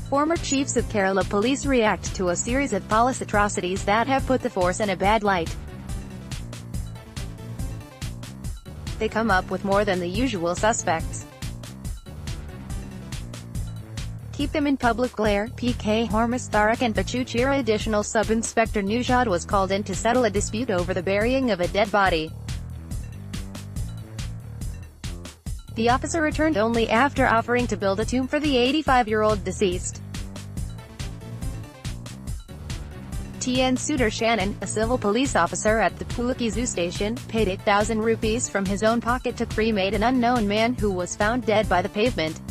Former chiefs of Kerala police react to a series of police atrocities that have put the force in a bad light. They come up with more than the usual suspects. Keep them in public glare. K Hormis Tharakan Vechoochira Additional Sub-Inspector Noushad was called in to settle a dispute over the burying of a dead body. The officer returned only after offering to build a tomb for the 85-year-old deceased. N Sudarshanan, a civil police officer at the Pulikkeezhu station, paid 8,000 rupees from his own pocket to cremate an unknown man who was found dead by the pavement.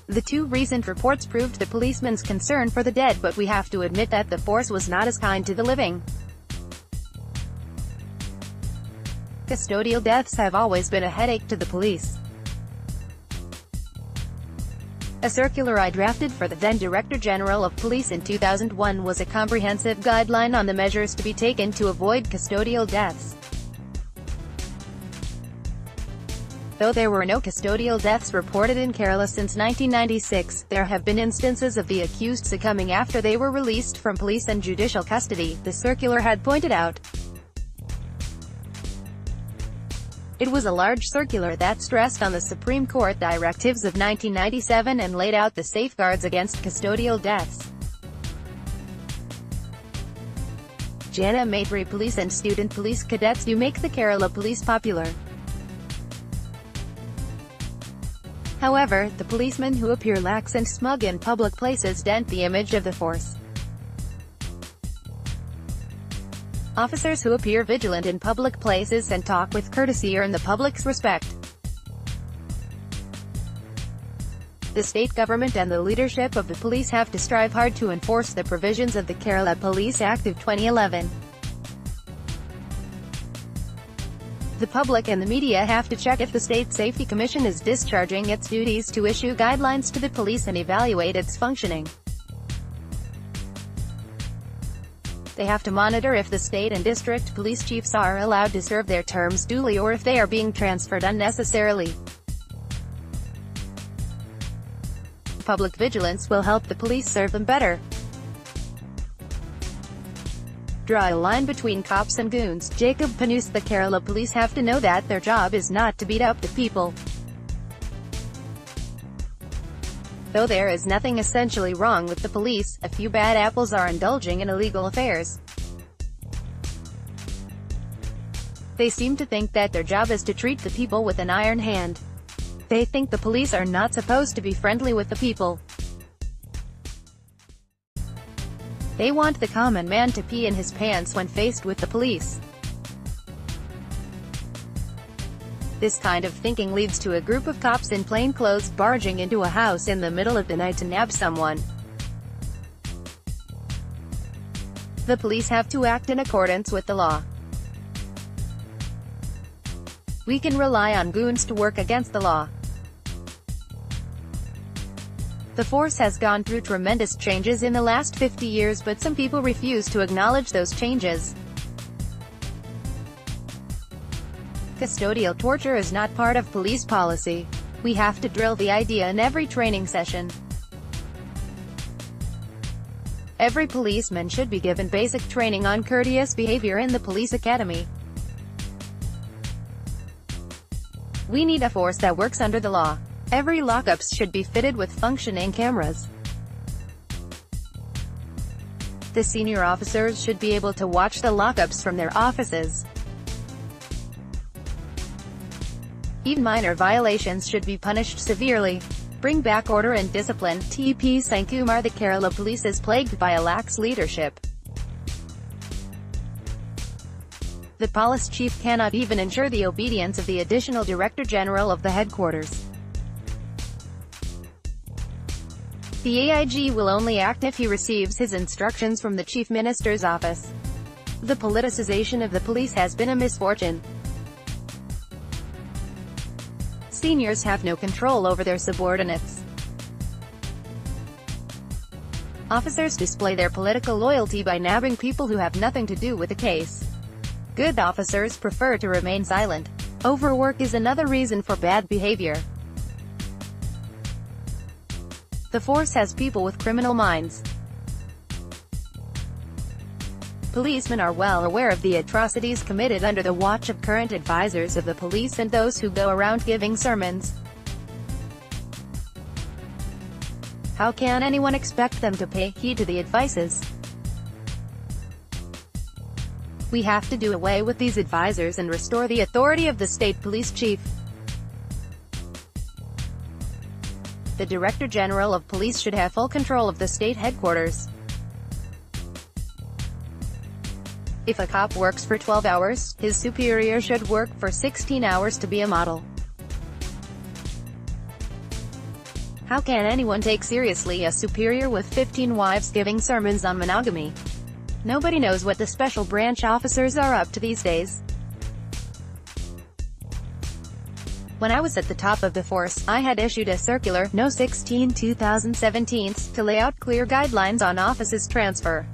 The two recent reports proved the policeman's concern for the dead, but we have to admit that the force was not as kind to the living. Custodial deaths have always been a headache to the police. A circular I drafted for the then Director General of Police in 2001 was a comprehensive guideline on the measures to be taken to avoid custodial deaths. Though there were no custodial deaths reported in Kerala since 1996, there have been instances of the accused succumbing after they were released from police and judicial custody, the circular had pointed out. It was a large circular that stressed on the Supreme Court directives of 1997 and laid out the safeguards against custodial deaths. Jana Maitri police and student police cadets do make the Kerala police popular. However, the policemen who appear lax and smug in public places dent the image of the force. Officers who appear vigilant in public places and talk with courtesy earn the public's respect. The state government and the leadership of the police have to strive hard to enforce the provisions of the Kerala Police Act of 2011. The public and the media have to check if the State Safety Commission is discharging its duties to issue guidelines to the police and evaluate its functioning. They have to monitor if the state and district police chiefs are allowed to serve their terms duly or if they are being transferred unnecessarily. Public vigilance will help the police serve them better. Draw a line between cops and goons. Jacob Panus. The Kerala police have to know that their job is not to beat up the people. Though there is nothing essentially wrong with the police, a few bad apples are indulging in illegal affairs. They seem to think that their job is to treat the people with an iron hand. They think the police are not supposed to be friendly with the people. They want the common man to pee in his pants when faced with the police. This kind of thinking leads to a group of cops in plain clothes barging into a house in the middle of the night to nab someone. The police have to act in accordance with the law. We can rely on goons to work against the law. The force has gone through tremendous changes in the last 50 years, but some people refuse to acknowledge those changes. Custodial torture is not part of police policy. We have to drill the idea in every training session. Every policeman should be given basic training on courteous behavior in the police academy. We need a force that works under the law. Every lockups should be fitted with functioning cameras. The senior officers should be able to watch the lockups from their offices. Even minor violations should be punished severely. Bring back order and discipline. TP Sankumar. The Kerala police is plagued by a lax leadership. The police chief cannot even ensure the obedience of the additional Director General of the headquarters. The AIG will only act if he receives his instructions from the Chief Minister's office. The politicization of the police has been a misfortune. Seniors have no control over their subordinates. Officers display their political loyalty by nabbing people who have nothing to do with the case. Good officers prefer to remain silent. Overwork is another reason for bad behavior. The force has people with criminal minds. Policemen are well aware of the atrocities committed under the watch of current advisors of the police and those who go around giving sermons. How can anyone expect them to pay heed to the advices? We have to do away with these advisors and restore the authority of the state police chief. The Director General of Police should have full control of the state headquarters. If a cop works for 12 hours, his superior should work for 16 hours to be a model. How can anyone take seriously a superior with 15 wives giving sermons on monogamy? Nobody knows what the special branch officers are up to these days. When I was at the top of the force, I had issued a circular, No. 16/2017, to lay out clear guidelines on offices transfer.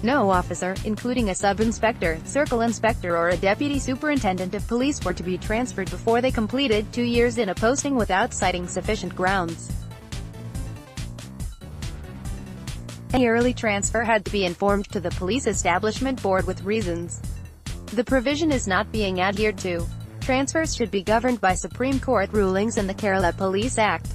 No officer, including a sub-inspector, circle inspector or a deputy superintendent of police were to be transferred before they completed 2 years in a posting without citing sufficient grounds. Any early transfer had to be informed to the police establishment board with reasons. The provision is not being adhered to. Transfers should be governed by Supreme Court rulings and the Kerala Police Act.